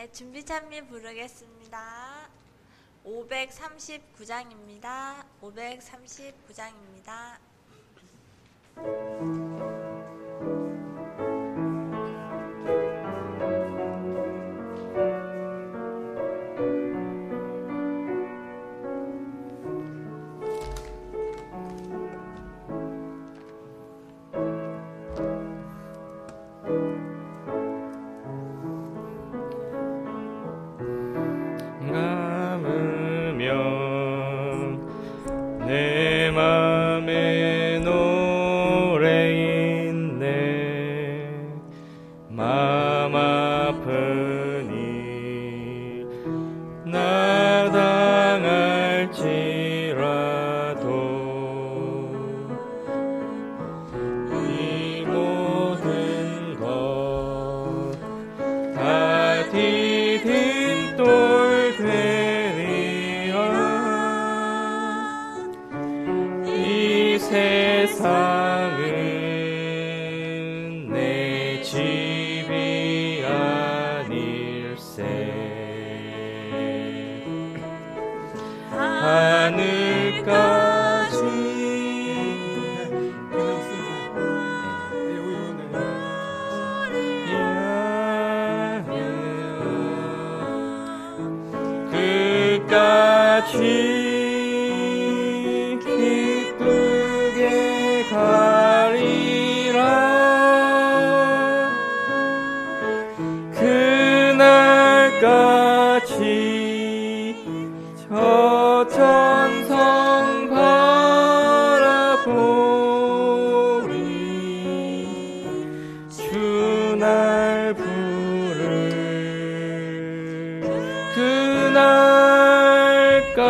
준비 찬미 부르겠습니다. 539장입니다. 539장입니다. 내 맘에 노래인네 맘 아프니 나 당할지라도 이 모든 것 다 디딘 돌 세상은 내 집이 아닐세. 하늘까지 끝까지 그날까지 저 천성 바라보리 주 날 부를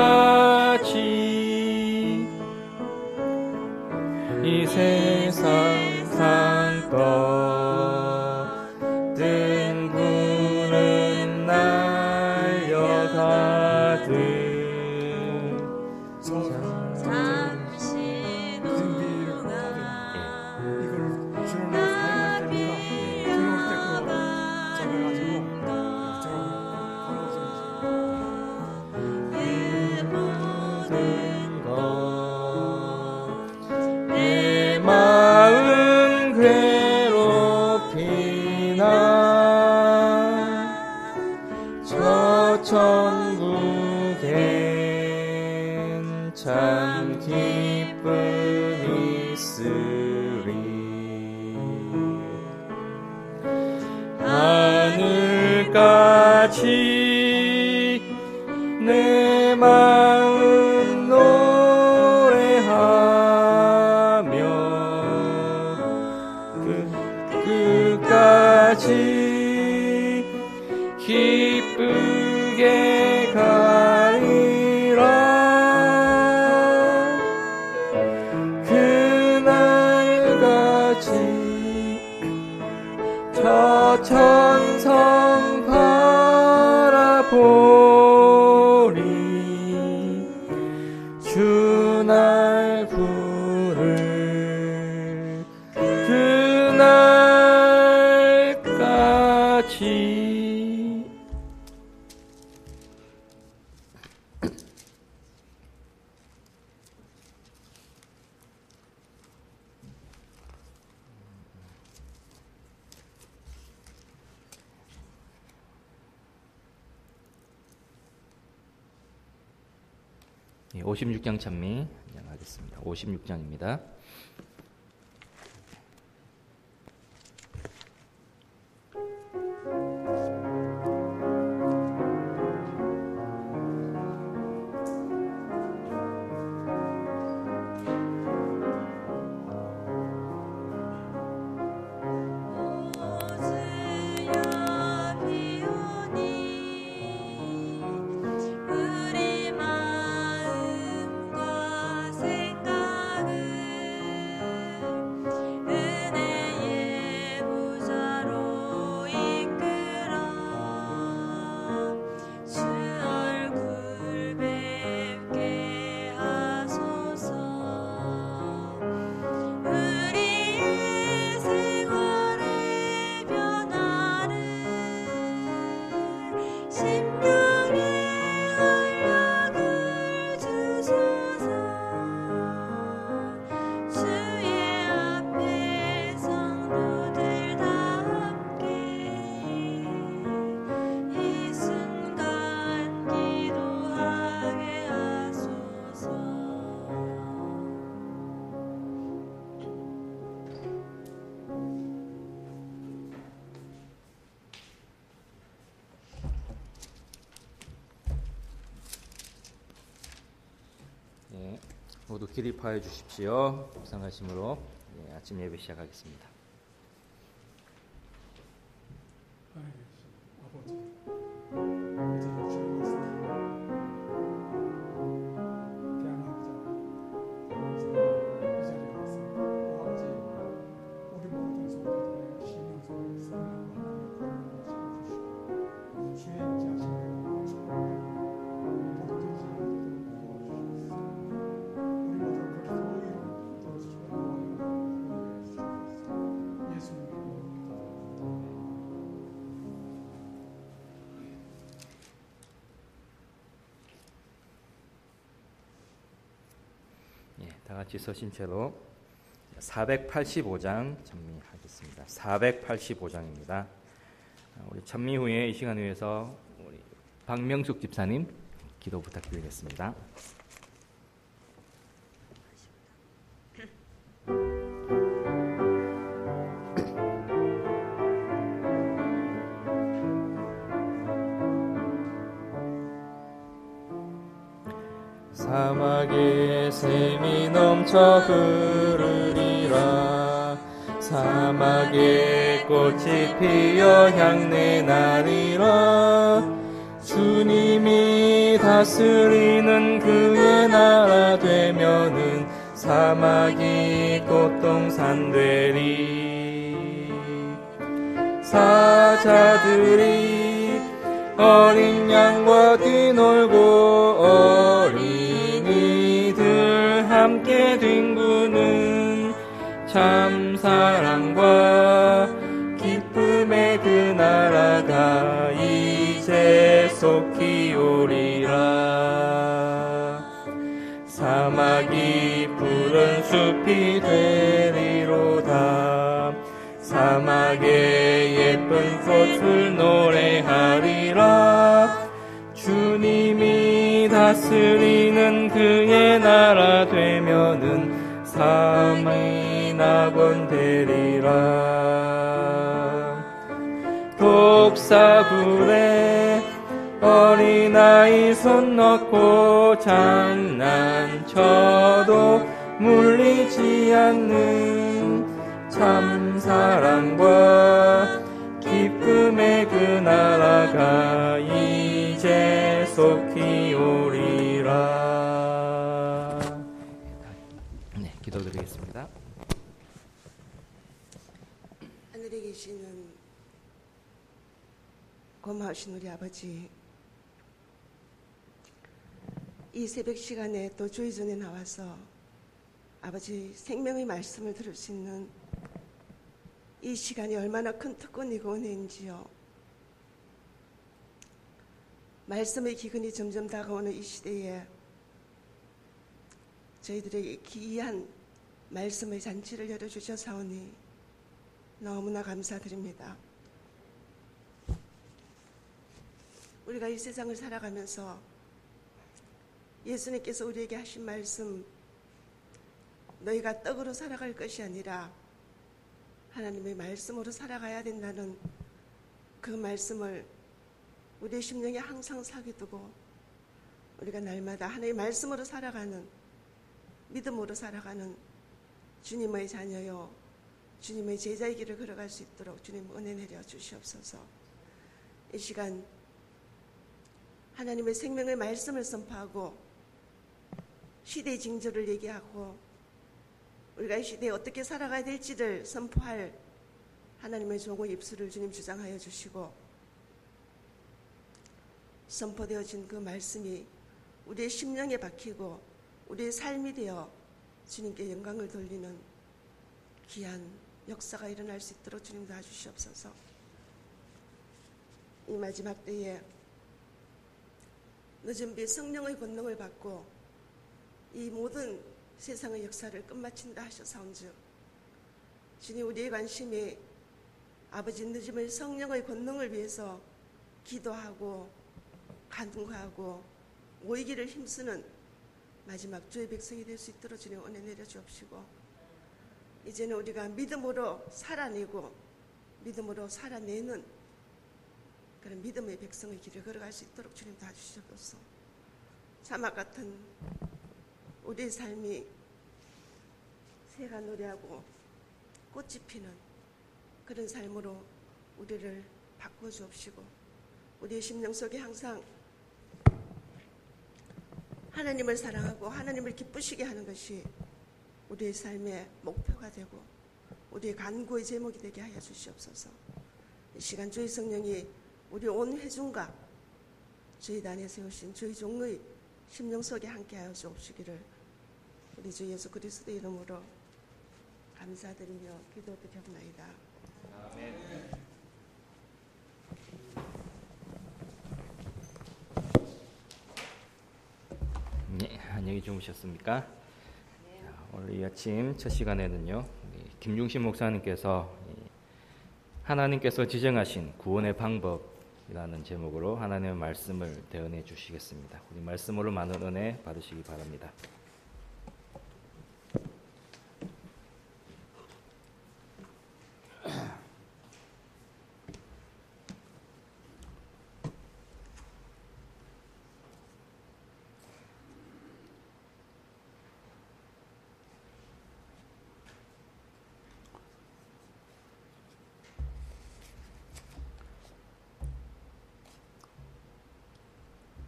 그날까지 이 세상 상떠든 구름 날려가듯 잠시 동안 이걸 주로 사용할 때니까 들어올 때 그거 적어가지고 내 마음 괴롭히나 저 천국엔 참 기쁨이 있으리. 하늘까지 내 마음 노래하며 끝까지 기쁘게 가리라. 그날까지 저 천성 바라보리 주 날 부를 그날까지. 예, 56장 찬미 하겠습니다. 56장입니다. 우리 마음과 생각을 모두 기립하여 주십시오. 묵상하심으로 아침 예배 시작하겠습니다. 아버지, 이제 주님 말씀 대한학자 이 자리에 왔습니다. 아버지, 우리 모든 성도들의 심령 속에 성령 하나님의 권능을 채워주시고 주의 임재하심을 모두 되지 않도록 도와주시옵소서. 우리 모두 그리스도의 이름으로 도와주시고 영원히 주시옵소서. 예수님 이름으로 기도합니다. 다 같이 서신 채로 485장 찬미하겠습니다. 485장입니다. 우리 찬미 후에 이 시간 위해서 우리 박명숙 집사님 기도 부탁드리겠습니다. 사막에 샘이 넘쳐 흐르리라. 사막에 꽃이 피어 향내 나리라. 주님이 다스리는 그의 나라 되면은 사막이 꽃동산 되리. 사자들이 어린 양과 뛰놀고 어린이들 함께 뒹구는 참 사랑과 기쁨의 그 나라가 이제 속히 오리라. 사막이 푸른 숲이 되리로다. 사막에 예쁜 꽃을 노래하리라. 주님이 다스리는 그의 나라 되면은 삶이 낙원 되리라. 독사불에 어린아이 손 넣고 장난쳐도 물리지 않는 참 사랑과 기쁨의 그 나라가 이제 속히 오리라. 네, 기도드리겠습니다. 하늘에 계시는 고마우신 우리 아버지, 이 새벽 시간에 또 주의 전에 나와서 아버지 생명의 말씀을 들을 수 있는 이 시간이 얼마나 큰 특권이고 은혜인지요. 말씀의 기근이 점점 다가오는 이 시대에 저희들에게 기이한 말씀의 잔치를 열어주셔사오니 너무나 감사드립니다. 우리가 이 세상을 살아가면서 예수님께서 우리에게 하신 말씀, 너희가 떡으로 살아갈 것이 아니라 하나님의 말씀으로 살아가야 된다는 그 말씀을 우리의 심령에 항상 사귀두고 우리가 날마다 하나님의 말씀으로 살아가는, 믿음으로 살아가는 주님의 자녀요, 주님의 제자의 길을 걸어갈 수 있도록 주님 은혜 내려 주시옵소서. 이 시간 하나님의 생명의 말씀을 선포하고 시대의 징조를 얘기하고 우리가 이 시대에 어떻게 살아가야 될지를 선포할 하나님의 종의 입술을 주님 주장하여 주시고, 선포되어진 그 말씀이 우리의 심령에 박히고 우리의 삶이 되어 주님께 영광을 돌리는 귀한 역사가 일어날 수 있도록 주님 도와주시옵소서. 이 마지막 때에 늦은 비 성령의 권능을 받고 이 모든 세상의 역사를 끝마친다 하셔사온즉 주님, 우리의 관심이 아버지 늦음의 성령의 권능을 위해서 기도하고 간구하고 모이기를 힘쓰는 마지막 주의 백성이 될 수 있도록 주님 은혜 내려 주옵시고, 이제는 우리가 믿음으로 살아내고 믿음으로 살아내는 그런 믿음의 백성의 길을 걸어갈 수 있도록 주님 도와주시옵소서. 사막 같은 우리의 삶이 새가 노래하고 꽃이 피는 그런 삶으로 우리를 바꾸어 주옵시고, 우리의 심령 속에 항상 하나님을 사랑하고 하나님을 기쁘시게 하는 것이 우리의 삶의 목표가 되고 우리의 간구의 제목이 되게 하여 주시옵소서. 이 시간 주의 성령이 우리 온 회중과 주의 단에 세우신 주의 종의 심령 속에 함께하여 주옵시기를 우리 주 예수 그리스도의 이름으로 감사드리며 기도드렸나이다. 아멘. 네, 안녕히 주무셨습니까? 자, 오늘 이 아침 첫 시간에는요, 김중신 목사님께서 하나님께서 지정하신 구원의 방법이라는 제목으로 하나님의 말씀을 대언해 주시겠습니다. 우리 말씀으로 많은 은혜 받으시기 바랍니다.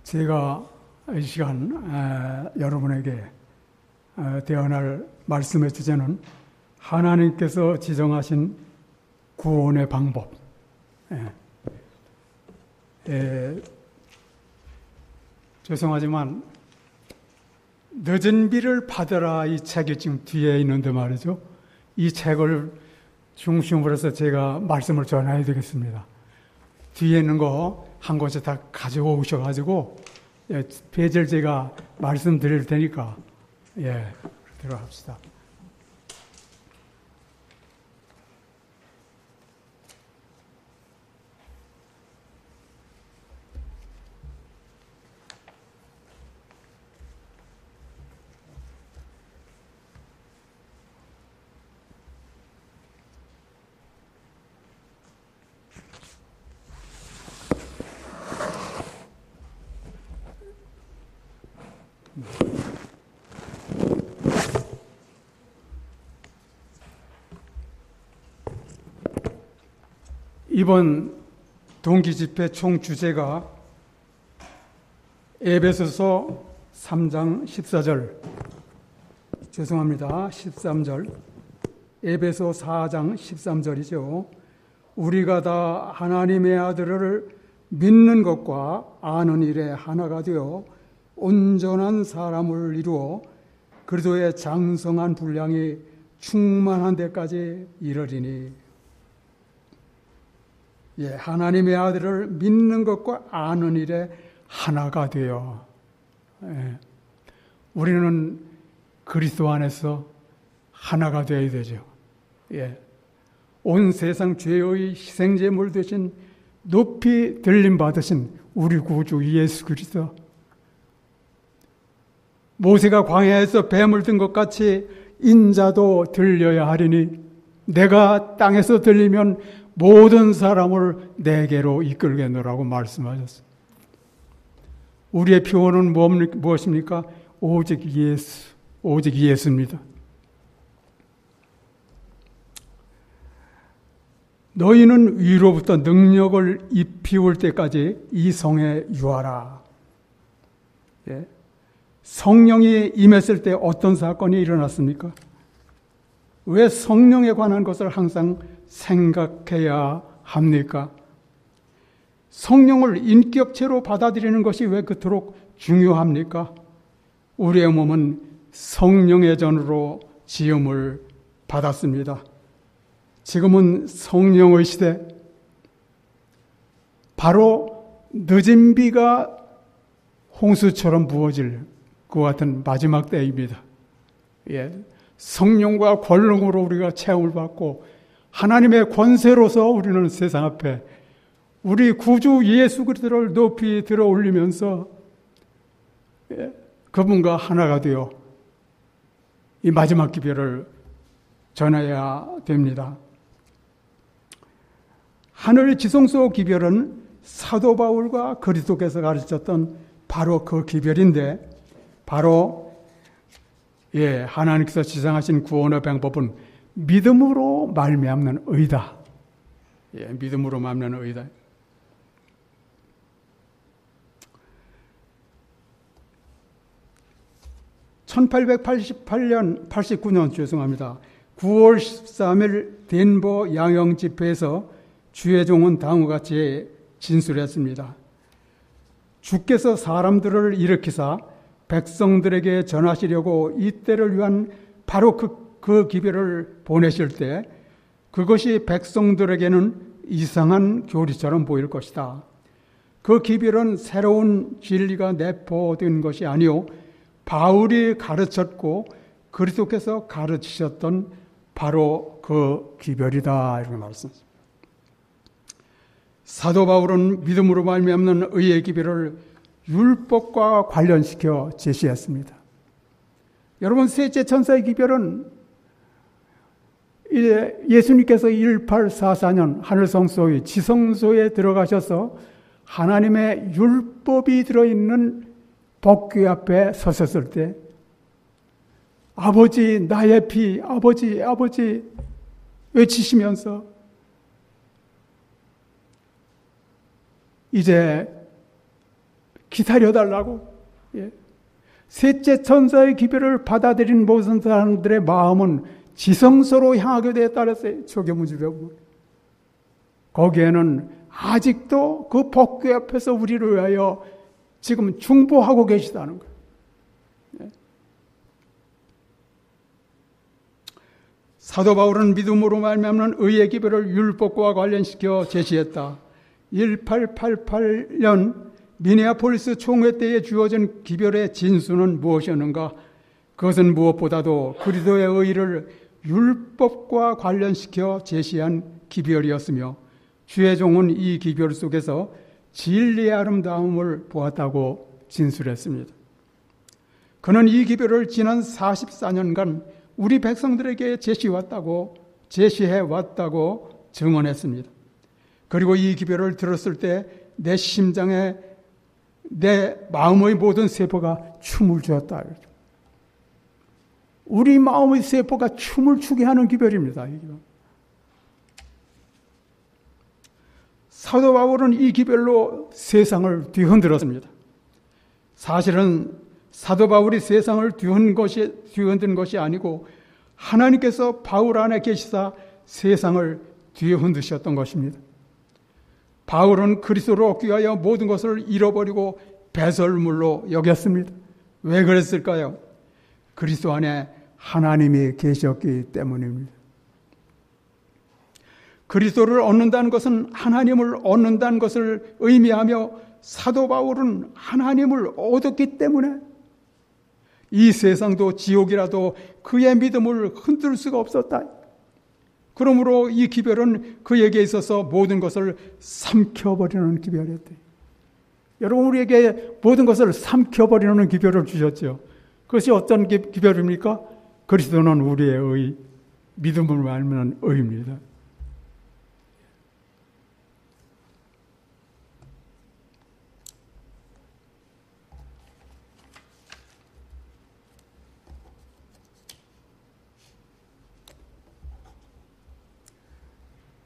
제가 이 시간 여러분에게 대언할 말씀의 주제는 하나님께서 지정하신 구원의 방법. 죄송하지만 늦은 비를 받으라 이 책이 지금 뒤에 있는데 말이죠. 이 책을 중심으로 해서 제가 말씀을 전해야 되겠습니다. 뒤에 있는 거 한 곳에 다 가지고 오셔가지고 배절 제가 말씀드릴 테니까 들어갑시다. 이번 동기집회 총 주제가 에베소서 3장 14절, 죄송합니다. 13절, 에베소 4장 13절이죠. 우리가 다 하나님의 아들을 믿는 것과 아는 일에 하나가 되어 온전한 사람을 이루어 그리스도의 장성한 분량이 충만한 데까지 이르리니. 하나님의 아들을 믿는 것과 아는 일에 하나가 되어 우리는 그리스도 안에서 하나가 되어야 되죠. 온 세상 죄의 희생제물 되신 높이 들림 받으신 우리 구주 예수 그리스도. 모세가 광야에서 뱀을 든 것 같이 인자도 들려야 하리니 내가 땅에서 들리면 모든 사람을 내게로 이끌겠노라고 말씀하셨습니다. 우리의 표현은 무엇입니까? 오직 예수, 오직 예수입니다. 너희는 위로부터 능력을 입히올 때까지 이 성에 유하라. 성령이 임했을 때 어떤 사건이 일어났습니까? 왜 성령에 관한 것을 항상 생각해야 합니까? 성령을 인격체로 받아들이는 것이 왜 그토록 중요합니까? 우리의 몸은 성령의 전으로 지음을 받았습니다. 지금은 성령의 시대, 바로 늦은 비가 홍수처럼 부어질 그 같은 마지막 때입니다. 성령과 권능으로 우리가 체험을 받고 하나님의 권세로서 우리는 세상 앞에 우리 구주 예수 그리스도를 높이 들어 올리면서 그분과 하나가 되어 이 마지막 기별을 전해야 됩니다. 하늘 지성소 기별은 사도 바울과 그리스도께서 가르쳤던 바로 그 기별인데, 바로 예, 하나님께서 지정하신 구원의 방법은 믿음으로 말미암는 의다. 예, 믿음으로 말미암는 의다. 1889년 죄송합니다. 9월 13일 덴버 양형 집회에서 주혜종은 다음과 같이 진술했습니다. 주께서 사람들을 일으키사 백성들에게 전하시려고 이때를 위한 바로 그 기별을 보내실 때 그것이 백성들에게는 이상한 교리처럼 보일 것이다. 그 기별은 새로운 진리가 내포된 것이 아니요 바울이 가르쳤고 그리스도께서 가르치셨던 바로 그 기별이다 이렇게 말씀하십니다. 사도 바울은 믿음으로 말미암는 의의 기별을 율법과 관련시켜 제시했습니다. 여러분, 셋째 천사의 기별은 예수님께서 1844년 하늘성소의 지성소에 들어가셔서 하나님의 율법이 들어있는 법궤 앞에 서셨을 때 아버지 나의 피 아버지 아버지 외치시면서 이제 기다려달라고. 예. 셋째 천사의 기별을 받아들인 모든 사람들의 마음은 지성소로 향하게 되었다랬어요. 초계문제 배우고. 거기에는 아직도 그 법궤 앞에서 우리를 위하여 지금 중보하고 계시다는 거예요. 예. 사도 바울은 믿음으로 말미암는 의의 기별을 율법과 관련시켜 제시했다. 1888년 미네아폴리스 총회 때에 주어진 기별의 진수는 무엇이었는가? 그것은 무엇보다도 그리스도의 의를 율법과 관련시켜 제시한 기별이었으며 주의 종은 이 기별 속에서 진리의 아름다움을 보았다고 진술했습니다. 그는 이 기별을 지난 44년간 우리 백성들에게 제시해왔다고 증언했습니다. 그리고 이 기별을 들었을 때 내 심장에 내 마음의 모든 세포가 춤을 추었다. 우리 마음의 세포가 춤을 추게 하는 기별입니다. 사도 바울은 이 기별로 세상을 뒤흔들었습니다. 사실은 사도 바울이 세상을 뒤흔든 것이 아니고 하나님께서 바울 안에 계시사 세상을 뒤흔드셨던 것입니다. 바울은 그리스도를 얻기 위하여 모든 것을 잃어버리고 배설물로 여겼습니다. 왜 그랬을까요? 그리스도 안에 하나님이 계셨기 때문입니다. 그리스도를 얻는다는 것은 하나님을 얻는다는 것을 의미하며 사도 바울은 하나님을 얻었기 때문에 이 세상도 지옥이라도 그의 믿음을 흔들 수가 없었다. 그러므로 이 기별은 그에게 있어서 모든 것을 삼켜버리는 기별이었대. 여러분, 우리에게 모든 것을 삼켜버리는 기별을 주셨죠. 그것이 어떤 기별입니까? 그리스도는 우리의 의, 믿음을 말하는 의입니다.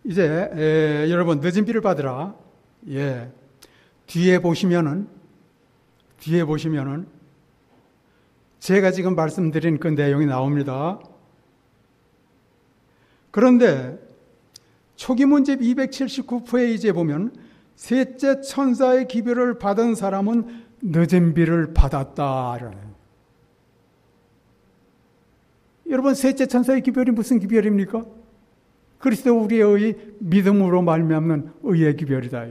이제 여러분, 늦은 비를 받으라. 예. 뒤에 보시면은 제가 지금 말씀드린 그 내용이 나옵니다. 그런데 초기 문집 279페이지에 보면 셋째 천사의 기별을 받은 사람은 늦은 비를 받았다. 여러분, 셋째 천사의 기별이 무슨 기별입니까? 그리스도 우리의 의, 믿음으로 말미암는 의의 기별이다.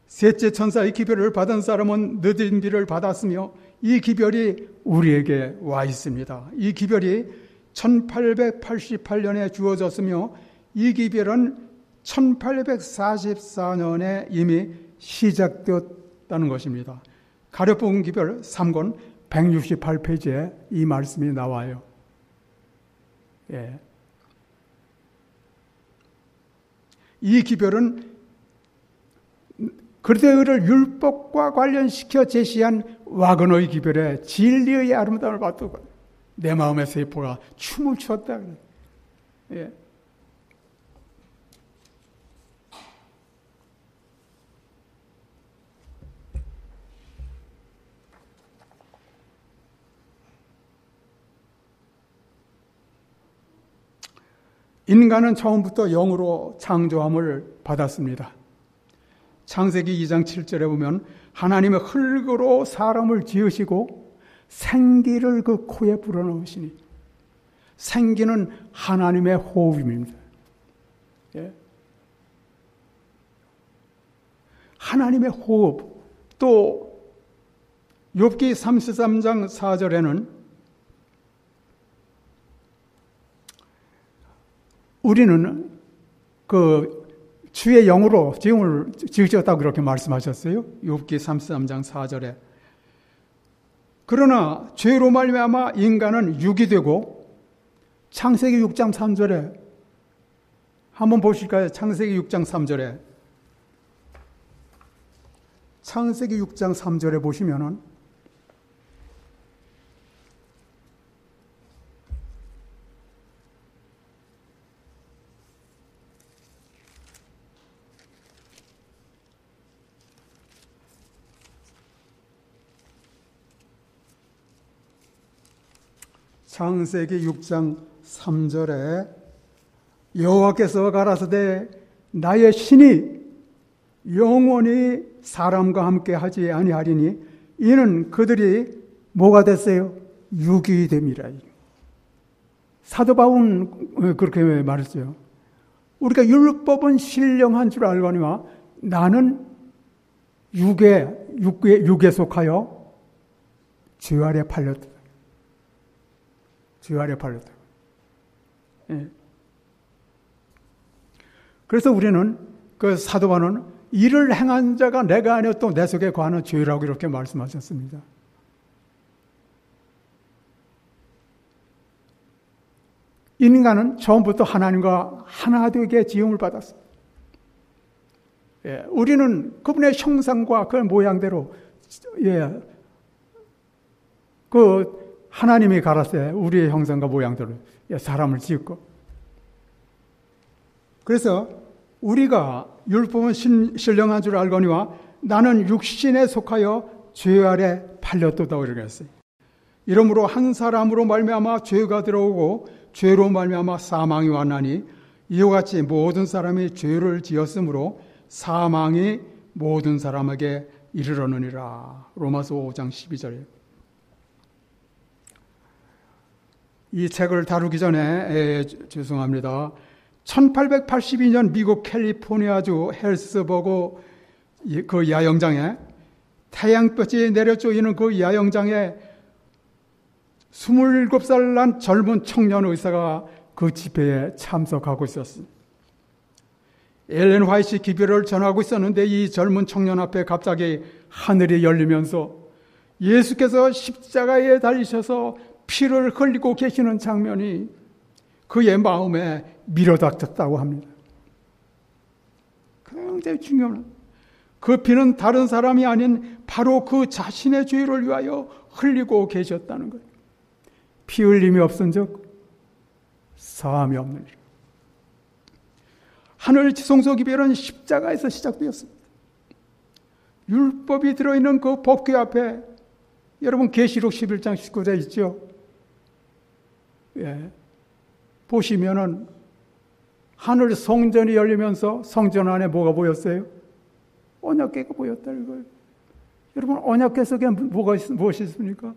셋째 천사의 기별을 받은 사람은 늦은 비를 받았으며 이 기별이 우리에게 와 있습니다. 이 기별이 1888년에 주어졌으며 이 기별은 1844년에 이미 시작되었다는 것입니다. 가룟복음 기별 3권 168페이지에 이 말씀이 나와요. 예. 이 기별은 그들을 율법과 관련시켜 제시한 와그너의 기별에 진리의 아름다움을 받고 내 마음의 세포가 춤을 추었다. 예. 인간은 처음부터 영으로 창조함을 받았습니다. 창세기 2장 7절에 보면 하나님의 흙으로 사람을 지으시고 생기를 그 코에 불어넣으시니, 생기는 하나님의 호흡입니다. 예. 하나님의 호흡. 또 욥기 33장 4절에는 우리는 그 주의 영으로 지음을 지으셨다고 그렇게 말씀하셨어요. 욥기 33장 4절에. 그러나 죄로 말미암아 인간은 육이 되고, 창세기 6장 3절에 한번 보실까요? 창세기 6장 3절에. 창세기 6장 3절에 보시면은 창세기 6장 3절에 여호와께서 가라사대 나의 신이 영원히 사람과 함께 하지 아니하리니 이는 그들이 뭐가 됐어요? 육이 됨이라. 사도 바울은 그렇게 말했어요. 우리가 율법은 신령한 줄 알거니와 나는 육에 속하여 죄 아래 팔렸다. 죄 아래 팔렸다. 예. 그래서 우리는 그 사도 바울은 이를 행한 자가 내가 아니요 또 내 속에 거하는 죄라고 이렇게 말씀하셨습니다. 인간은 처음부터 하나님과 하나 되게 지음을 받았습니다. 예, 우리는 그분의 형상과 그 모양대로, 예, 그 하나님이 가라사대 우리의 형상과 모양대로 사람을 지었고, 그래서 우리가 율법은 신령한 줄 알거니와 나는 육신에 속하여 죄 아래 팔렸도다 이렇게 했어요. 이러므로 한 사람으로 말미암아 죄가 들어오고 죄로 말미암아 사망이 왔나니 이와 같이 모든 사람이 죄를 지었으므로 사망이 모든 사람에게 이르렀느니라. 로마서 5장 12절에. 이 책을 다루기 전에 죄송합니다. 1882년 미국 캘리포니아주 헬스버그 그 야영장에 태양볕이 내려쪼이는 그 야영장에 27살 난 젊은 청년 의사가 그 집회에 참석하고 있었습니다. 엘렌 화이트 기별을 전하고 있었는데 이 젊은 청년 앞에 갑자기 하늘이 열리면서 예수께서 십자가에 달리셔서 피를 흘리고 계시는 장면이 그의 마음에 밀어닥쳤다고 합니다. 굉장히 중요한, 그 피는 다른 사람이 아닌 바로 그 자신의 죄를 위하여 흘리고 계셨다는 거예요. 피 흘림이 없은 적 사함이 없는 일. 하늘 지성소 기별은 십자가에서 시작되었습니다. 율법이 들어있는 그 법궤 앞에, 여러분 계시록 11장 19절 있죠? 예. 보시면은 하늘 성전이 열리면서 성전 안에 뭐가 보였어요? 언약궤가 보였다 이거예요. 여러분 언약궤 속에 무엇이 있습니까?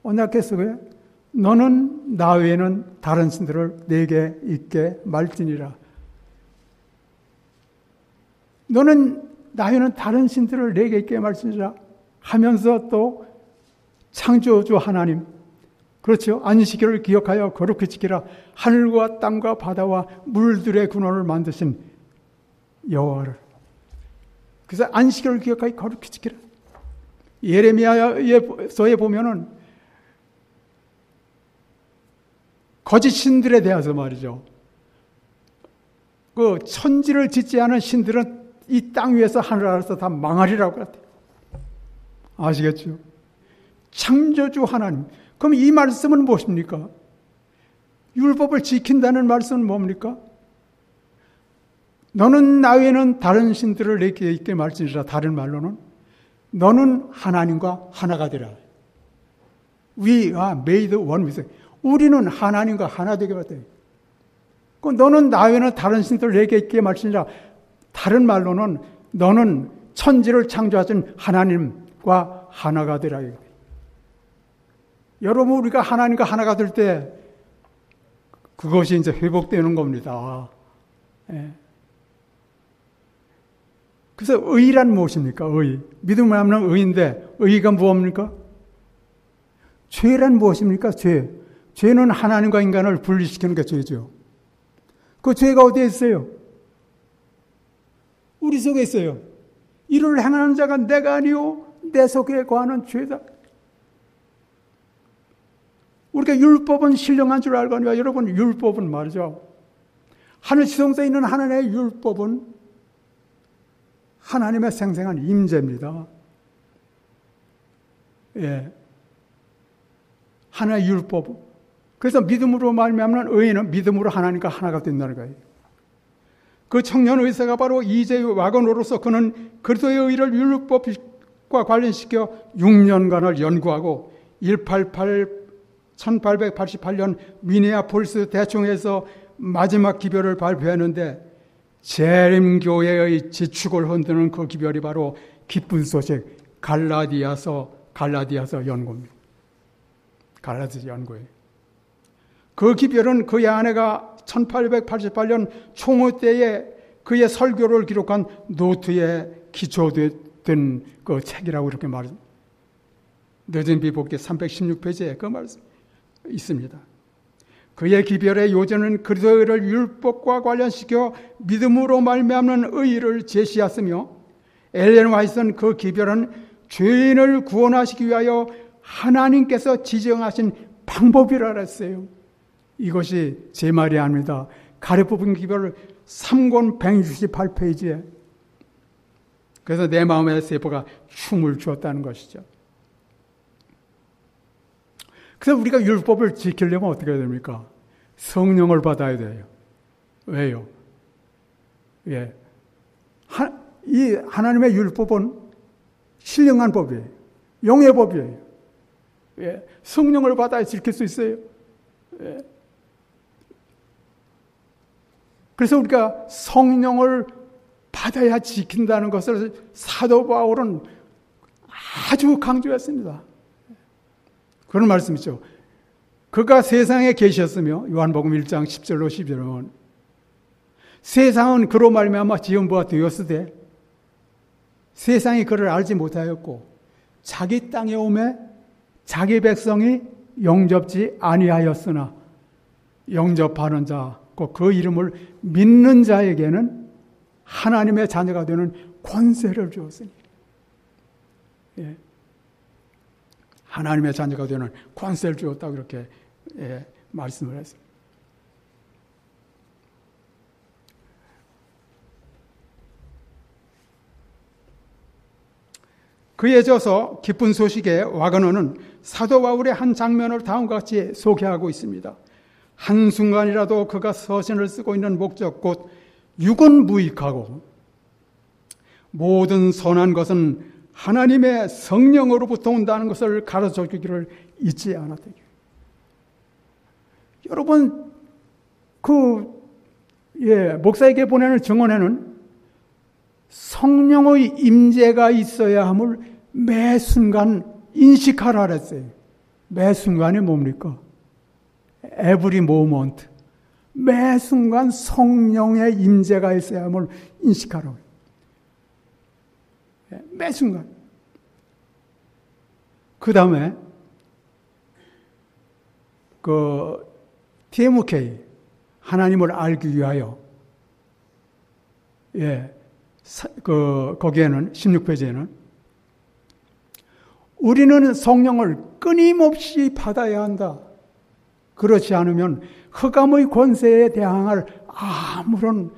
언약궤 속에 너는 나 외에는 다른 신들을 내게 있게 말지니라. 너는 나 외에는 다른 신들을 내게 있게 말지니라 하면서 또 창조주 하나님, 그렇죠. 안식일을 기억하여 거룩히 지키라. 하늘과 땅과 바다와 물들의 근원을 만드신 여호와를. 그래서 안식일을 기억하여 거룩히 지키라. 예레미야서에 보면은 거짓 신들에 대해서 말이죠. 그 천지를 짓지 않은 신들은 이 땅 위에서 하늘 아래서 다 망하리라고 그랬대요. 아시겠죠? 창조주 하나님. 그럼 이 말씀은 무엇입니까? 율법을 지킨다는 말씀은 뭡니까? 너는 나 외에는 다른 신들을 내게 있게 말지니라. 다른 말로는 너는 하나님과 하나가 되라. We are made one with. 우리는 하나님과 하나 되게 받아요. 너는 나 외에는 다른 신들을 내게 있게 말지니라. 다른 말로는 너는 천지를 창조하신 하나님과 하나가 되라. 여러분, 우리가 하나님과 하나가 될 때 그것이 이제 회복되는 겁니다. 예. 그래서 의란 무엇입니까? 의. 믿음을 하면 의인데 의가 무엇입니까? 죄란 무엇입니까? 죄. 죄는 하나님과 인간을 분리시키는 게 죄죠. 그 죄가 어디에 있어요? 우리 속에 있어요. 이를 행하는 자가 내가 아니요 내 속에 거하는 죄다. 우리가 율법은 신령한 줄 알거니와 여러분, 율법은 말이죠. 하늘 지성소에 있는 하나님의 율법은 하나님의 생생한 임재입니다. 예. 하나의 율법. 그래서 믿음으로 말미암는 의인은 믿음으로 하나님과 하나가 된다는 거예요. 그 청년 의사가 바로 이제 와건으로서 그는 그리스도의 의를 율법과 관련시켜 6년간을 연구하고 1888년 미네아폴리스 대총회에서 마지막 기별을 발표했는데 재림교회의 지축을 흔드는 그 기별이 바로 기쁜 소식 갈라디아서 연구입니다. 갈라디아서 연구예요. 그 기별은 그의 아내가 1888년 총회 때에 그의 설교를 기록한 노트에 기초된 그 책이라고 이렇게 말합니다. 늦은 비복기 316페이지에 그 말씀 있습니다. 그의 기별의 요전은 그리스도를 율법과 관련시켜 믿음으로 말미암는 의의를 제시했으며 엘렌 화이트는 그 기별은 죄인을 구원하시기 위하여 하나님께서 지정하신 방법이라 했어요. 이것이 제 말이 아닙니다. 가려 뽑은 기별 3권 168페이지에. 그래서 내 마음의 세포가 춤을 추었다는 것이죠. 그래서 우리가 율법을 지키려면 어떻게 해야 됩니까? 성령을 받아야 돼요. 왜요? 예. 이 하나님의 율법은 신령한 법이에요. 영의 법이에요. 예. 성령을 받아야 지킬 수 있어요. 예. 그래서 우리가 성령을 받아야 지킨다는 것을 사도 바울은 아주 강조했습니다. 그런 말씀이죠. 그가 세상에 계셨으며 요한복음 1장 10절로 12절은 세상은 그로 말미암아 지은 바가 되었으되 세상이 그를 알지 못하였고 자기 땅에 오매 자기 백성이 영접지 아니하였으나 영접하는 자 그 이름을 믿는 자에게는 하나님의 자녀가 되는 권세를 주었으니 예. 하나님의 자녀가 되는 권세를 주었다고 이렇게 말씀을 했습니다. 그에 져서 기쁜 소식의 와그너는 사도 바울의 한 장면을 다음과 같이 소개하고 있습니다. 한순간이라도 그가 서신을 쓰고 있는 목적 곧 육은 무익하고 모든 선한 것은 하나님의 성령으로부터 온다는 것을 가르쳐 주기를 잊지 않았대요. 여러분, 목사에게 보내는 증언에는 성령의 임재가 있어야 함을 매 순간 인식하라 그랬어요. 매 순간이 뭡니까? Every moment. 매 순간 성령의 임재가 있어야 함을 인식하라고. 매 순간. 그 다음에 TMK 하나님을 알기 위하여 거기에는 16페이지에는 우리는 성령을 끊임없이 받아야 한다. 그렇지 않으면 흑암의 권세에 대항할 아무런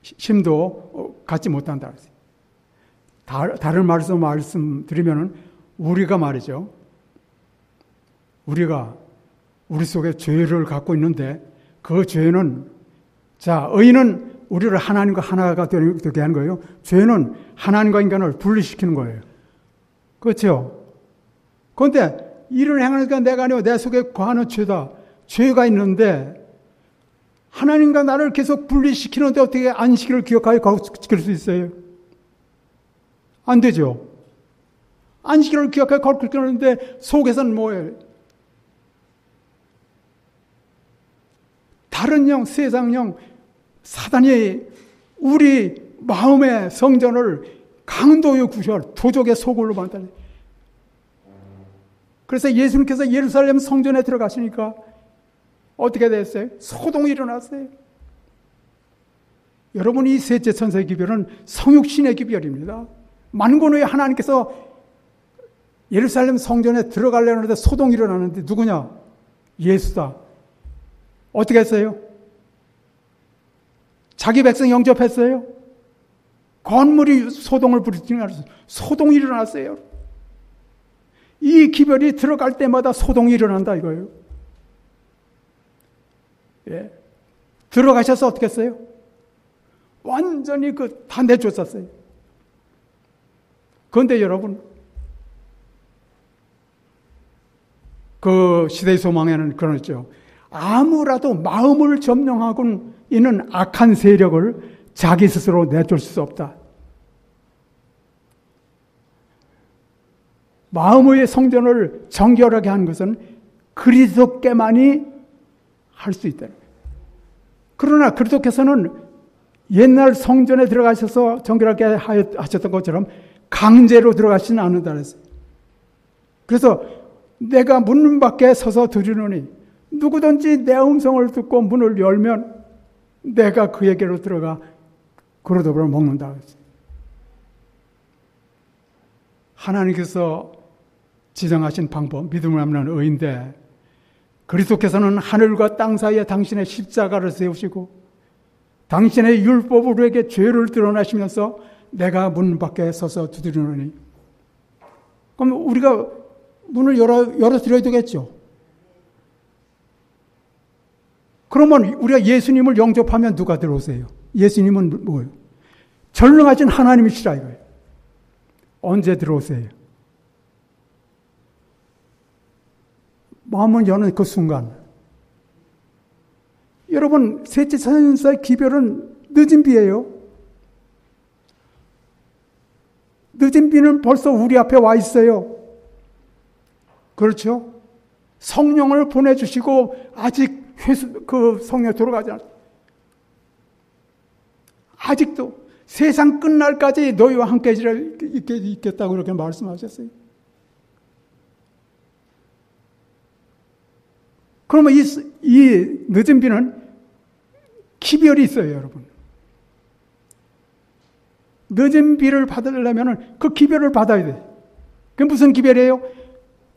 힘도 갖지 못한다. 다른 말씀드리면은 우리가 말이죠. 우리가 우리 속에 죄를 갖고 있는데 그 죄는 의는 우리를 하나님과 하나가 되게 하는 거예요. 죄는 하나님과 인간을 분리시키는 거예요. 그렇죠? 그런데 이를 행하니까 내가 아니고 내 속에 거하는 죄다. 죄가 있는데 하나님과 나를 계속 분리시키는데 어떻게 안식일을 기억하여 지킬 수 있어요? 안 되죠. 안식일을 기억하여 거룩히 지키는데 속에서는 뭐예요? 다른 영, 세상 영, 사단이 우리 마음의 성전을 강도의 구절, 도적의 소굴로 만드는. 그래서 예수님께서 예루살렘 성전에 들어가시니까 어떻게 됐어요? 소동이 일어났어요. 여러분, 이 셋째 천사의 기별은 성육신의 기별입니다. 만군 후에 하나님께서 예루살렘 성전에 들어가려는데 소동이 일어나는데 누구냐? 예수다. 어떻게 했어요? 자기 백성 영접했어요? 건물이 소동을 부리지는 않았어요. 소동이 일어났어요. 이 기별이 들어갈 때마다 소동이 일어난다 이거예요. 예. 들어가셔서 어떻게 했어요? 완전히 다 내쫓았어요. 그런데 여러분, 그 시대의 소망에는 그런 있죠. 아무라도 마음을 점령하고 있는 악한 세력을 자기 스스로 내쫓을 수 없다. 마음의 성전을 정결하게 하는 것은 그리스도께만이 할 수 있다. 그러나 그리스도께서는 옛날 성전에 들어가셔서 정결하게 하셨던 것처럼 강제로 들어가시지는 않는다 그랬어요. 그래서 내가 문 밖에 서서 들으노니 누구든지 내 음성을 듣고 문을 열면 내가 그에게로 들어가 그로 더불어 먹는다 그랬어요. 하나님께서 지정하신 방법, 믿음을 없는 의인데 그리스도께서는 하늘과 땅 사이에 당신의 십자가를 세우시고 당신의 율법으로 우리에게 죄를 드러나시면서 내가 문 밖에 서서 두드리노니, 그럼 우리가 문을 열어드려야 되겠죠. 그러면 우리가 예수님을 영접하면 누가 들어오세요? 예수님은 뭐예요? 전능하신 하나님이시라 이거예요. 언제 들어오세요? 마음을 여는 그 순간. 여러분, 셋째 천사의 기별은 늦은 비예요. 늦은 비는 벌써 우리 앞에 와 있어요. 그렇죠? 성령을 보내주시고 아직 그 성령에 들어가지 않았어요. 아직도 세상 끝날까지 너희와 함께 있겠다고 그렇게 말씀하셨어요. 그러면 이 늦은 비는 기별이 있어요, 여러분. 늦은 비를 받으려면 그 기별을 받아야 돼요. 그게 무슨 기별이에요?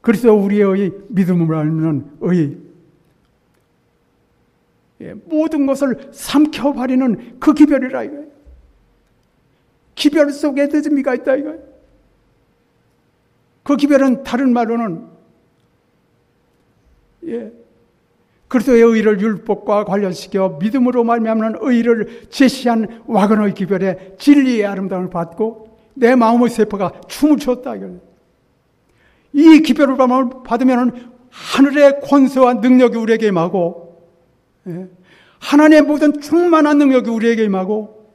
그리스도 우리의 믿음을 알면 의. 모든 것을 삼켜버리는 그 기별이라 이거예요. 기별 속에 늦은 비가 있다 이거예요. 그 기별은 다른 말로는 그리스도의 의를 율법과 관련시켜 믿음으로 말미암는 의를 제시한 와그너의 기별에 진리의 아름다움을 받고 내 마음의 세포가 춤을 췄다 이거예요. 이 기별을 받으면 하늘의 권세와 능력이 우리에게 임하고 하나님의 모든 충만한 능력이 우리에게 임하고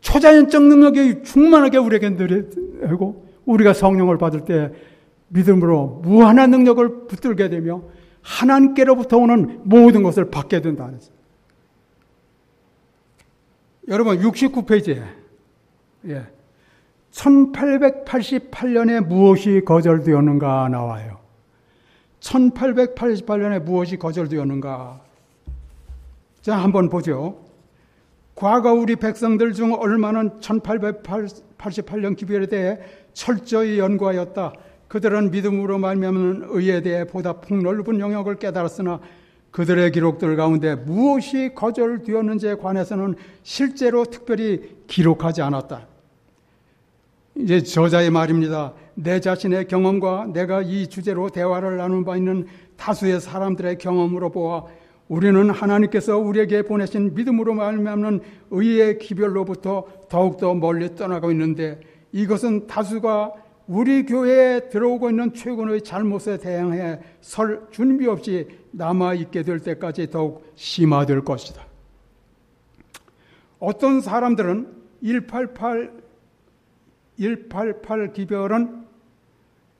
초자연적 능력이 충만하게 우리에게 내리고 우리가 성령을 받을 때 믿음으로 무한한 능력을 붙들게 되며 하나님께로부터 오는 모든 것을 받게 된다. 여러분 69페이지에 1888년에 무엇이 거절되었는가 나와요. 1888년에 무엇이 거절되었는가. 자, 한번 보죠. 과거 우리 백성들 중 얼마는 1888년 기별에 대해 철저히 연구하였다. 그들은 믿음으로 말미암는 의에 대해 보다 폭넓은 영역을 깨달았으나 그들의 기록들 가운데 무엇이 거절되었는지에 관해서는 실제로 특별히 기록하지 않았다. 이제 저자의 말입니다. 내 자신의 경험과 내가 이 주제로 대화를 나눈 바 있는 다수의 사람들의 경험으로 보아 우리는 하나님께서 우리에게 보내신 믿음으로 말미암는 의의 기별로부터 더욱더 멀리 떠나고 있는데, 이것은 다수가 우리 교회에 들어오고 있는 최근의 잘못에 대항해 설 준비 없이 남아있게 될 때까지 더욱 심화될 것이다. 어떤 사람들은 188 기별은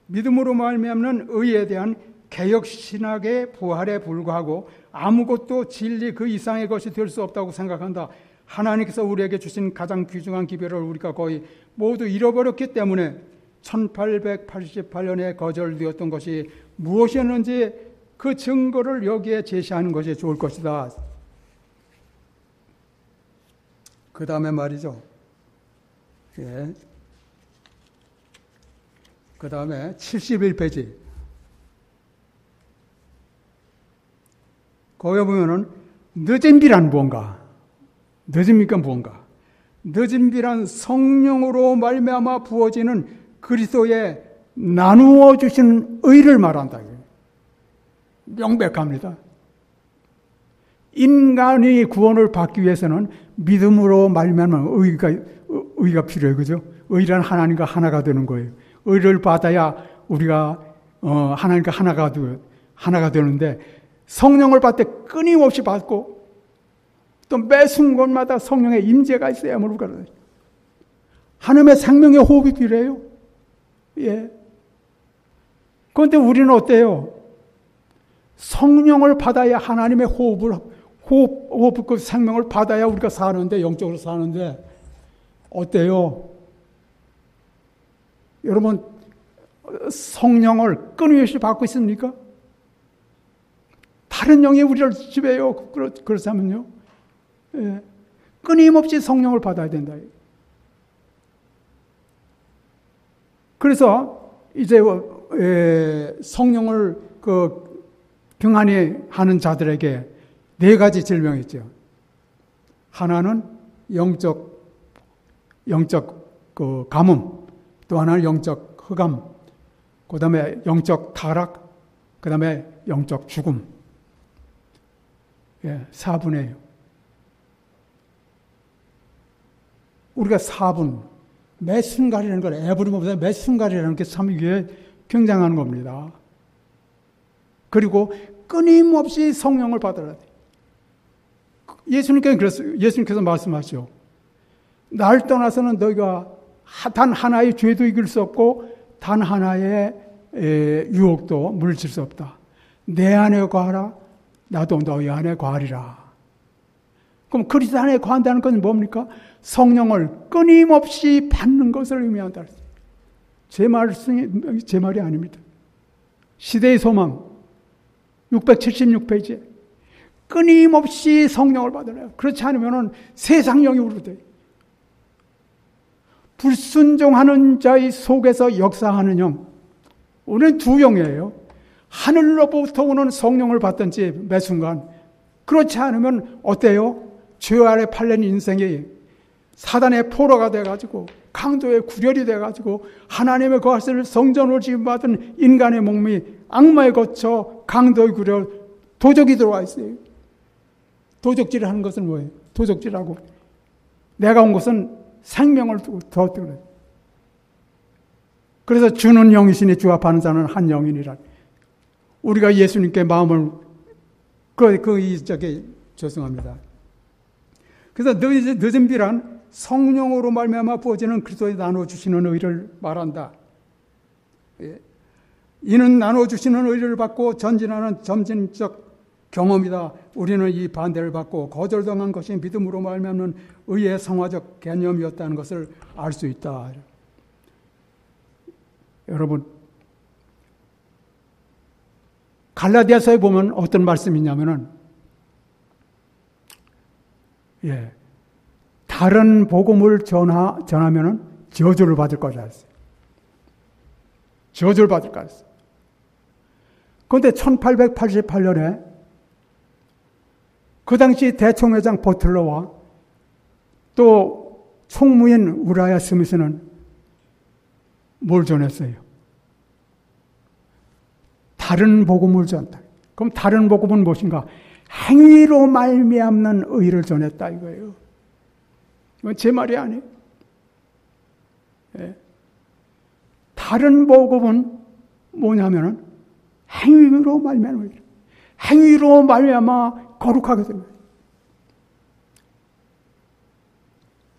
믿음으로 말미암는 의에 대한 개혁신학의 부활에 불과하고 아무것도 진리 그 이상의 것이 될 수 없다고 생각한다. 하나님께서 우리에게 주신 가장 귀중한 기별을 우리가 거의 모두 잃어버렸기 때문에 1888년에 거절되었던 것이 무엇이었는지 그 증거를 여기에 제시하는 것이 좋을 것이다. 그 다음에 말이죠. 예. 그 다음에 71페이지. 거기에 보면은 늦은 비란 무언가? 늦은 비가 무언가? 늦은 비란 성령으로 말미암아 부어지는 그리스도의 나누어 주신 의를 말한다. 명백합니다. 인간이 구원을 받기 위해서는 믿음으로 말미암아 의가 필요해요. 그죠? 의란 하나님과 하나가 되는 거예요. 의를 받아야 우리가 하나님과 하나가 되는데, 성령을 받을 때 끊임없이 받고 또 매 순간마다 성령의 임재가 있어야 하므로 그러죠. 하나님의 생명의 호흡이 필요해요. 예. 그런데 우리는 어때요? 성령을 받아야 하나님의 호흡, 그 생명을 받아야 우리가 사는데, 영적으로 사는데, 어때요? 여러분, 성령을 끊임없이 받고 있습니까? 다른 영이 우리를 지배해요. 그렇다면요. 예. 끊임없이 성령을 받아야 된다. 그래서 이제 성령을 등한히 하는 자들에게 네 가지 질명이 있죠. 하나는 영적 가뭄, 또 하나는 영적 흑암, 그 다음에 영적 타락, 그 다음에 영적 죽음. 예, 4분이에요. 우리가 4분, 매 순간이라는 걸, 에브리모보다 매 순간이라는 게 참 이게 굉장한 겁니다. 그리고 끊임없이 성령을 받아야 돼. 예수님께서 말씀하시죠. 날 떠나서는 너희가 단 하나의 죄도 이길 수 없고 단 하나의 유혹도 물리칠 수 없다. 내 안에 거하라. 나도 너희 안에 거하리라. 그럼 그리스도 안에 거한다는 것은 뭡니까? 성령을 끊임없이 받는 것을 의미한다. 제 말이 아닙니다. 시대의 소망 676페이지에 끊임없이 성령을 받으래요. 그렇지 않으면 세상 영이 우르대. 불순종하는 자의 속에서 역사하는 영. 우리는 두 영이에요. 하늘로부터 오는 성령을 받든지 매 순간. 그렇지 않으면 어때요? 죄 아래 팔린 인생이 사단의 포로가 돼가지고 강도의 구렬이 돼가지고 하나님의 거하실 성전을 지음받은 인간의 몸이 악마에 거쳐 강도의 구렬, 도적이 들어와 있어요. 도적질을 하는 것은 뭐예요? 도적질하고 내가 온 것은 생명을 두고 더 뜨거워요. 그래서 주는 영이시니 주 앞하는 자는 한 영이니라. 우리가 예수님께 마음을 죄송합니다. 그래서 늦은 비란 성령으로 말미암아 부어지는 그리스도의 나눠주시는 의를 말한다. 이는 나눠주시는 의를 받고 전진하는 점진적 경험이다. 우리는 이 반대를 받고 거절당한 것이 믿음으로 말미암는 의의 성화적 개념이었다는 것을 알 수 있다. 여러분, 갈라디아서에 보면 어떤 말씀이 있냐면은, 다른 복음을 전하면은 저주를 받을 거라 했어요. 저주를 받을 거라 했어요. 그런데 1888년에 그 당시 대총회장 버틀러와 또 총무인 우라야 스미스는 뭘 전했어요? 다른 복음을 전했다. 그럼 다른 복음은 무엇인가? 행위로 말미암는 의를 전했다 이거예요. 이건 제 말이 아니에요. 예. 다른 복음은 뭐냐면은 행위로 말미암는 의. 행위로 말미암아 거룩하게 됩니다.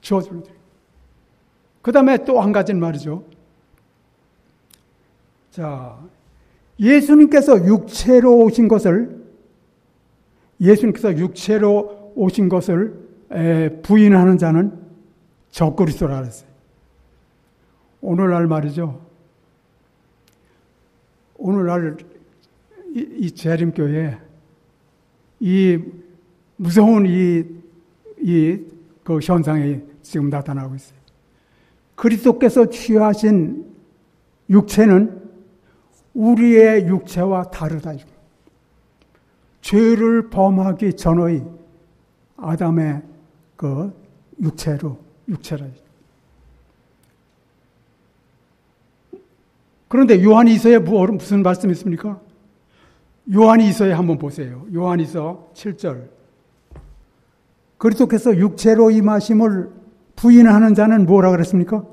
주어주는 일. 그 다음에 또 한 가지는 말이죠. 자, 예수님께서 육체로 오신 것을 부인하는 자는 적그리스도라 그랬어요. 오늘날 말이죠. 오늘날 이 재림교회 이 무서운 그 현상이 지금 나타나고 있어요. 그리스도께서 취하신 육체는 우리의 육체와 다르다. 죄를 범하기 전의 아담의 그 육체라. 그런데 요한이서에 무슨 말씀이 있습니까? 요한이서에 한번 보세요. 요한이서 7절. 그리스도께서 육체로 임하심을 부인하는 자는 뭐라 그랬습니까?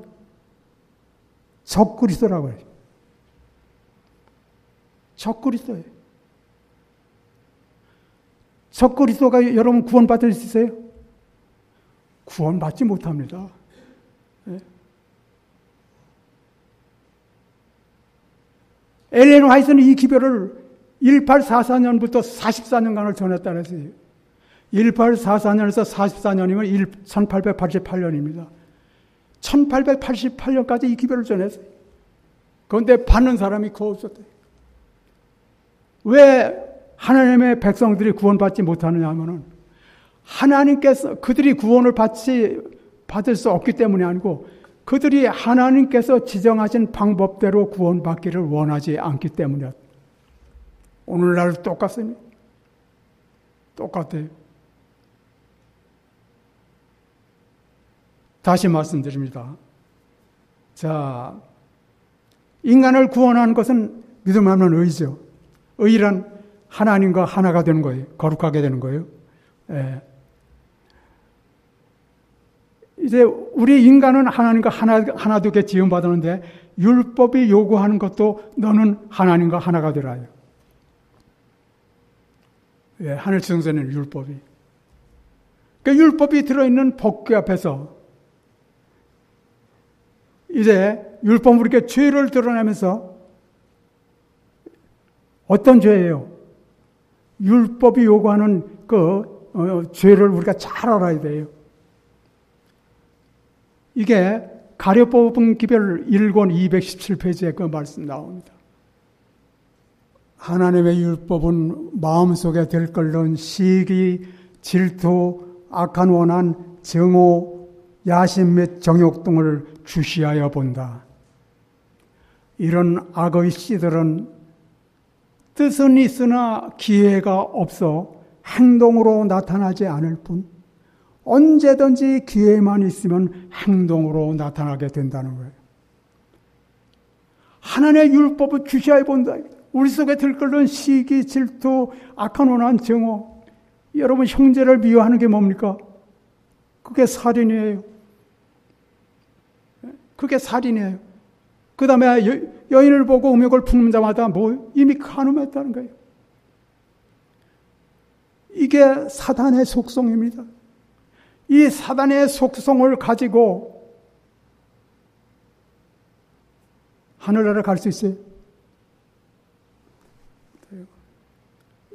적그리스도라고 해요. 적그리스도예요. 적그리스도가 여러분 구원받을 수 있어요? 구원받지 못합니다. 네. 엘렌 화이트는 이 기별을 1844년부터 44년간을 전했다 그랬어요. 1844년에서 44년이면 1888년입니다. 1888년까지 이 기별을 전했어요. 그런데 받는 사람이 거의 없었대요. 왜 하나님의 백성들이 구원받지 못하느냐 하면은 하나님께서 그들이 구원을 받을 수 없기 때문이 아니고 그들이 하나님께서 지정하신 방법대로 구원받기를 원하지 않기 때문이었다. 오늘날 똑같습니다. 똑같아요. 다시 말씀드립니다. 자, 인간을 구원하는 것은 믿음 없는 의죠. 의란 하나님과 하나가 되는 거예요. 거룩하게 되는 거예요. 예. 이제 우리 인간은 하나님과 하나 되게 지음받았는데 율법이 요구하는 것도 너는 하나님과 하나가 되라요. 예, 하늘 지성소에는 율법이. 그 율법이 들어있는 법궤 앞에서 이제 율법으로 이렇게 죄를 드러내면서 어떤 죄예요? 율법이 요구하는 죄를 우리가 잘 알아야 돼요. 이게 가려뽑은 기별 1권 217페이지에 그 말씀 나옵니다. 하나님의 율법은 마음속에 들끓는 시기, 질투, 악한 원한, 정오, 야심 및 정욕 등을 주시하여 본다. 이런 악의 씨들은 뜻은 있으나 기회가 없어 행동으로 나타나지 않을 뿐 언제든지 기회만 있으면 행동으로 나타나게 된다는 거예요. 하나님의 율법을 주시하여 본다. 우리 속에 들끓는 시기, 질투, 악한 원한, 정오. 여러분 형제를 미워하는 게 뭡니까? 그게 살인이에요. 그게 살인이에요. 그 다음에 여인을 보고 음욕을 품는 자마다 이미 간음했다는 거예요. 이게 사단의 속성입니다. 이 사단의 속성을 가지고 하늘나라 갈 수 있어요?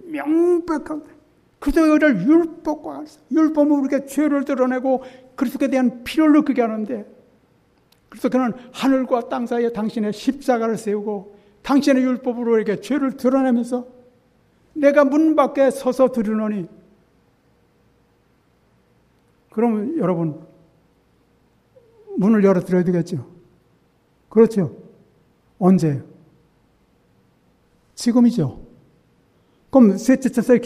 명백한 그들을 율법과 율법으로 이렇게 죄를 드러내고 그리스도에 대한 필요를 느끼게 하는데 그래서 그는 하늘과 땅 사이에 당신의 십자가를 세우고 당신의 율법으로 이렇게 죄를 드러내면서 내가 문 밖에 서서 들으노니 그러면 여러분 문을 열어드려야 되겠죠? 그렇죠? 언제요? 지금이죠? 그럼 셋째 차사의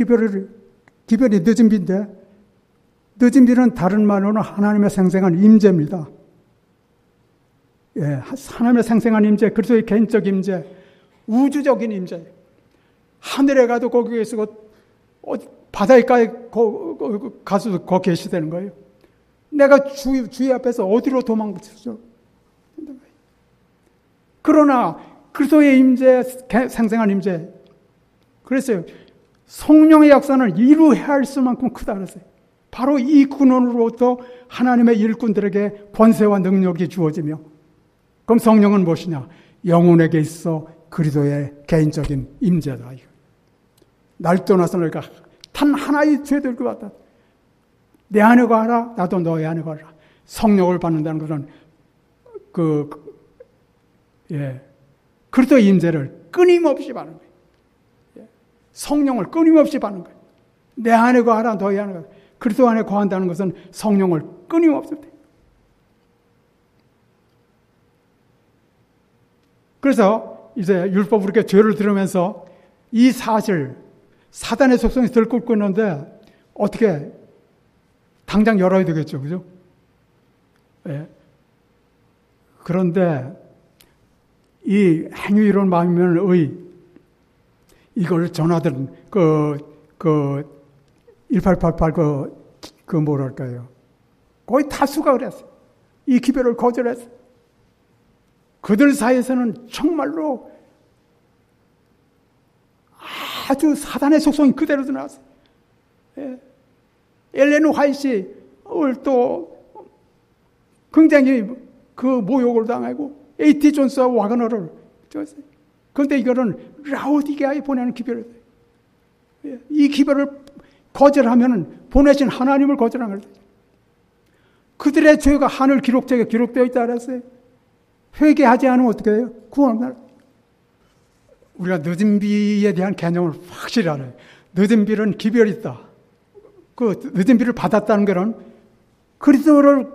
기별이 늦은 비인데, 늦은 비는 다른 말로는 하나님의 생생한 임재입니다. 예, 하나님의 생생한 임재, 그리스도의 개인적 임재, 우주적인 임재. 하늘에 가도 거기 계시고 바닷가에 가서도 거기 계시다는 거예요. 내가 주의 앞에서 어디로 도망치죠? 그러나 그리스도의 임재, 생생한 임재. 그랬어요. 성령의 역사는 이루 헤아릴 수만큼 크다 그랬어요. 바로 이 근원으로부터 하나님의 일꾼들에게 권세와 능력이 주어지며, 그럼 성령은 무엇이냐? 영혼에게 있어 그리스도의 개인적인 임재다. 날 떠나서 너희가 단 하나의 죄될 것 같다. 내 안에 거하라, 나도 너의 안에 거하라. 성령을 받는다는 것은 그리스도의 임재를 끊임없이 받는 거예요. 성령을 끊임없이 받는 거예요. 내 안에 거하라, 너의 안에 거하라. 그리스도 안에 거한다는 것은 성령을 끊임없이 돼. 그래서 이제 율법 우리가 죄를 들으면서 이 사실, 사단의 속성이 들끓고 있는데 어떻게 당장 열어야 되겠죠, 그죠? 예. 그런데 이 행위로운 마음이면 의, 이걸 전하던 1888 뭐랄까요? 거의 다수가 그랬어요. 이 기별을 거절했어요. 그들 사이에서는 정말로 아주 사단의 속성이 그대로 드러났어요. 예. 엘렌 화이트를 또 굉장히 그 모욕을 당하고 A.T. 존스와 와그너를 줬어요. 그런데 이거는 라오디게아에 보내는 기별이에요. 예. 이 기별을 거절하면 보내신 하나님을 거절한 거예요. 그들의 죄가 하늘 기록책에 기록되어 있다 그랬어요. 회개하지 않으면 어떻게 해요? 구원을. 우리가 늦은 비에 대한 개념을 확실히 알아요. 늦은 비는 기별이 있다. 그 늦은 비를 받았다는 것은 그리스도를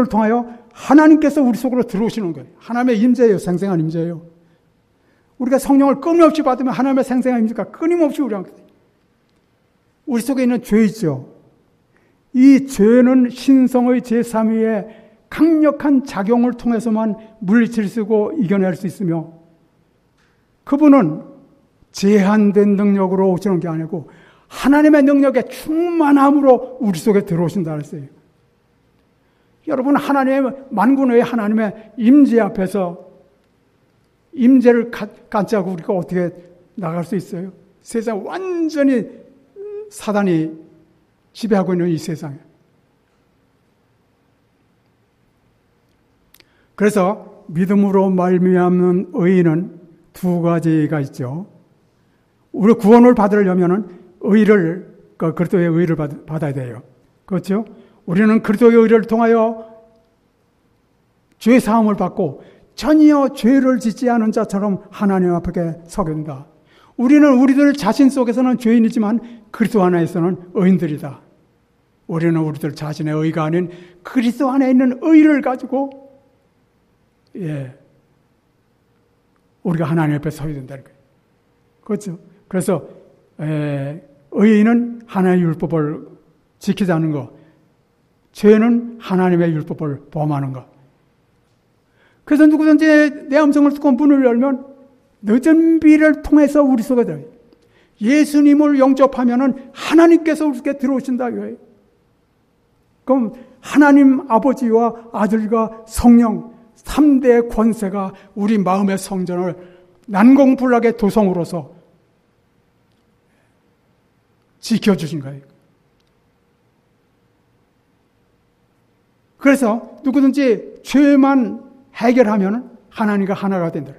통하여 하나님께서 우리 속으로 들어오시는 거예요. 하나님의 임재예요. 생생한 임재예요. 우리가 성령을 끊임없이 받으면 하나님의 생생한 임재가 끊임없이 우리 속에 있는 죄 있죠. 이 죄는 신성의 제3위의 강력한 작용을 통해서만 물리칠 수 있고 이겨낼 수 있으며, 그분은 제한된 능력으로 오시는 게 아니고 하나님의 능력의 충만함으로 우리 속에 들어오신다 그랬어요. 여러분, 하나님의 만군의 하나님의 임재 앞에서 임재를 갖지 않고 우리가 어떻게 나갈 수 있어요? 세상 완전히 사단이 지배하고 있는 이 세상에. 그래서 믿음으로 말미암는 의는 두 가지가 있죠. 우리 구원을 받으려면은 그리스도의 의를 받아야 돼요. 그렇죠? 우리는 그리스도의 의를 통하여 죄 사함을 받고 전혀 죄를 짓지 않은 자처럼 하나님 앞에 서게 된다. 우리는 우리들 자신 속에서는 죄인이지만 그리스도 안에서는 의인들이다. 우리는 우리들 자신의 의가 아닌 그리스도 안에 있는 의를 가지고 우리가 하나님 앞에 서야 된다는 거예요. 그렇죠? 그래서 의인은 하나님의 율법을 지키지 않는 것, 죄는 하나님의 율법을 범하는 것. 그래서 누구든지 내 음성을 듣고 문을 열면 늦은 비를 통해서 우리 속에 들어요. 예수님을 영접하면은 하나님께서 우리 속에 들어오신다 이거예요. 그럼 하나님 아버지와 아들과 성령 3대의 권세가 우리 마음의 성전을 난공불락의 도성으로서 지켜주신 거예요. 그래서 누구든지 죄만 해결하면 하나님과 하나가 된다.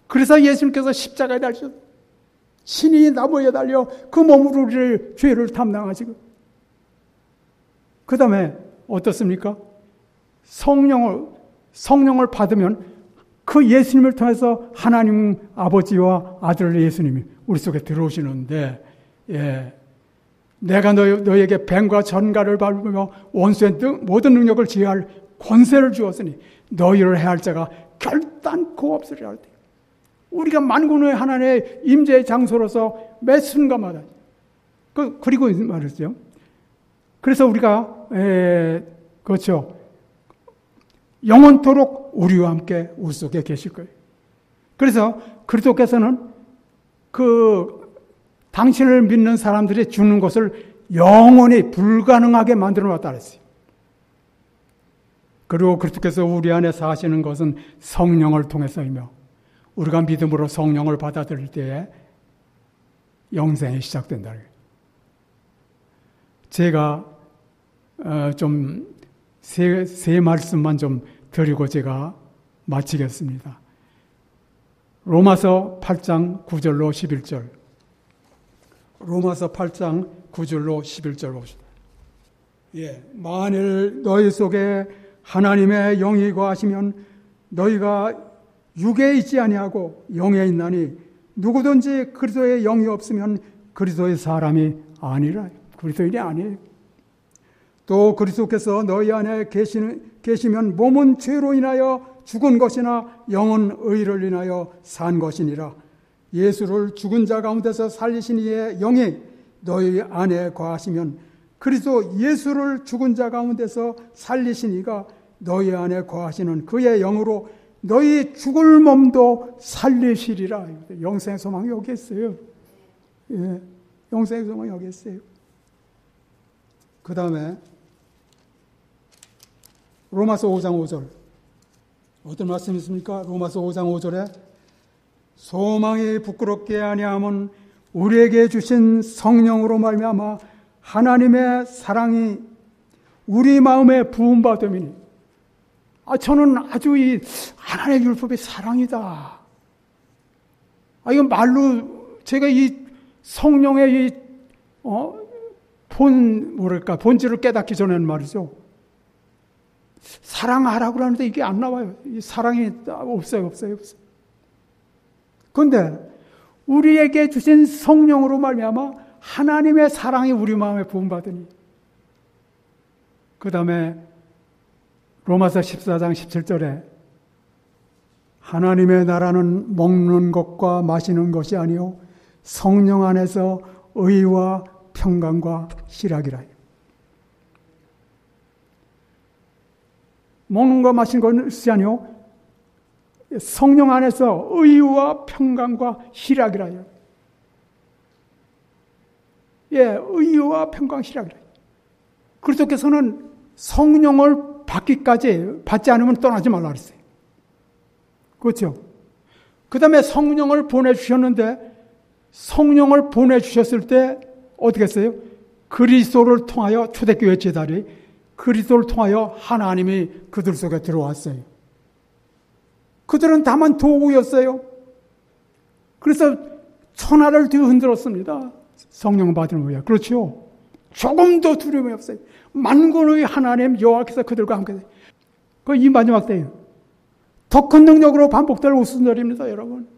그래서 예수님께서 십자가에 달리셨어요. 신이 나무에 달려 그 몸으로 우리를 죄를 담당하시고, 그 다음에 어떻습니까? 성령을 받으면 그 예수님을 통해서 하나님 아버지와 아들 예수님이 우리 속에 들어오시는데, 내가 너에게 뱀과 전갈을 밟으며 원수의 모든 능력을 지휘할 권세를 주었으니 너희를 해할 자가 결단코 없으리라. 우리가 만군의 하나님의 임재의 장소로서 매 순간마다 그리고 말이죠. 그래서 우리가 그렇죠. 영원토록 우리와 함께 우리 속에 계실 거예요. 그래서 그리스도께서는 당신을 믿는 사람들이 죽는 것을 영원히 불가능하게 만들어 놨다 그랬어요. 그리고 그리스도께서 우리 안에 사시는 것은 성령을 통해서이며 우리가 믿음으로 성령을 받아들일 때에 영생이 시작된다. 제가 좀 세 말씀만 좀 드리고 제가 마치겠습니다. 로마서 8장 9절로 11절. 로마서 8장 9절로 11절 봅시다. 만일 너희 속에 하나님의 영이 거하시면 너희가 육에 있지 아니하고 영에 있나니 누구든지 그리스도의 영이 없으면 그리스도의 사람이 아니라. 그리스도인이 아니에요. 또 그리스도께서 너희 안에 계시면 몸은 죄로 인하여 죽은 것이나 영은 의를 인하여 산 것이니라. 예수를 죽은 자 가운데서 살리신 이의 영이 너희 안에 거하시면 그리스도 예수를 죽은 자 가운데서 살리신 이가 너희 안에 거하시는 그의 영으로 너희 죽을 몸도 살리시리라. 영생의 소망이 여기 있어요. 영생의 소망이 여기 있어요. 그 다음에 로마서 5장 5절. 어떤 말씀이 있습니까? 로마서 5장 5절에 소망이 부끄럽게 아니함은 우리에게 주신 성령으로 말미암아 하나님의 사랑이 우리 마음에 부음받음이니. 저는 아주 이 하나님의 율법이 사랑이다. 이건 말로 제가 이 성령의 본질을 깨닫기 전에는 말이죠. 사랑하라고 하는데 이게 안 나와요. 이 사랑이 없어요. 그런데 우리에게 주신 성령으로 말미암아 하나님의 사랑이 우리 마음에 부음받으니. 그 다음에 로마서 14장 17절에 하나님의 나라는 먹는 것과 마시는 것이 아니요 성령 안에서 의와 평강과 희락이라. 먹는 것 마시는 것이 아니요 성령 안에서 의와 평강과 희락이라. 의와 평강 희락이라. 그리스도께서는 성령을 받지 않으면 떠나지 말라 그랬어요. 그렇죠? 그 다음에 성령을 보내주셨는데 성령을 보내주셨을 때 어떻게 했어요? 그리스도를 통하여 초대교회 제자리 그리스도를 통하여 하나님이 그들 속에 들어왔어요. 그들은 다만 도구였어요. 그래서 천하를 뒤흔들었습니다. 성령 받은 후에. 그렇죠? 조금도 두려움이 없어요. 만군의 하나님 여호와께서 그들과 함께 돼요. 이 마지막 때예요. 더 큰 능력으로 반복될 오순절입니다, 여러분.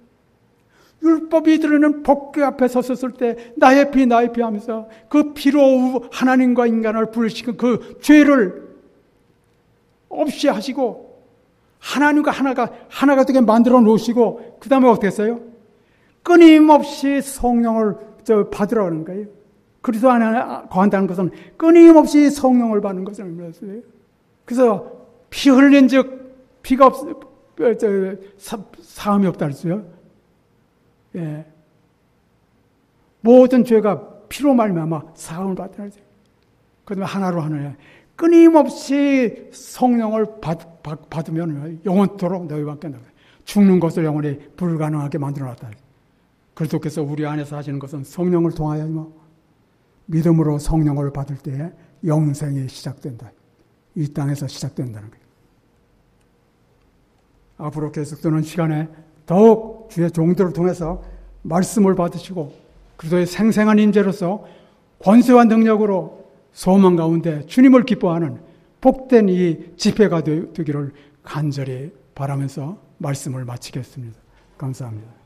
율법이 이들은 법궤 앞에 섰을 때 나의 피 하면서 그 피로 하나님과 인간을 분리시킨 그 죄를 없이 하시고 하나님과 하나가 되게 만들어 놓으시고 그 다음에 어떻게 했어요? 끊임없이 성령을 받으라는 거예요. 그리스도 안에 거한다는 것은 끊임없이 성령을 받는 것을 의미했어요. 그래서 피 흘린 즉 피가 사함이 없다 그랬어요. 모든 죄가 피로 말미암아 사함을 받다 그랬어요. 그다음에 하나로 하느냐. 끊임없이 성령을 받으면 영원토록 너희와 함께 나가. 죽는 것을 영원히 불가능하게 만들어놨다. 그리스도께서 우리 안에서 하시는 것은 성령을 통하여 믿음으로 성령을 받을 때에 영생이 시작된다. 이 땅에서 시작된다는 거예요. 앞으로 계속되는 시간에 더욱 주의 종들을 통해서 말씀을 받으시고 그리스도의 생생한 임재로서 권세와 능력으로 소망 가운데 주님을 기뻐하는 복된 이 집회가 되기를 간절히 바라면서 말씀을 마치겠습니다. 감사합니다.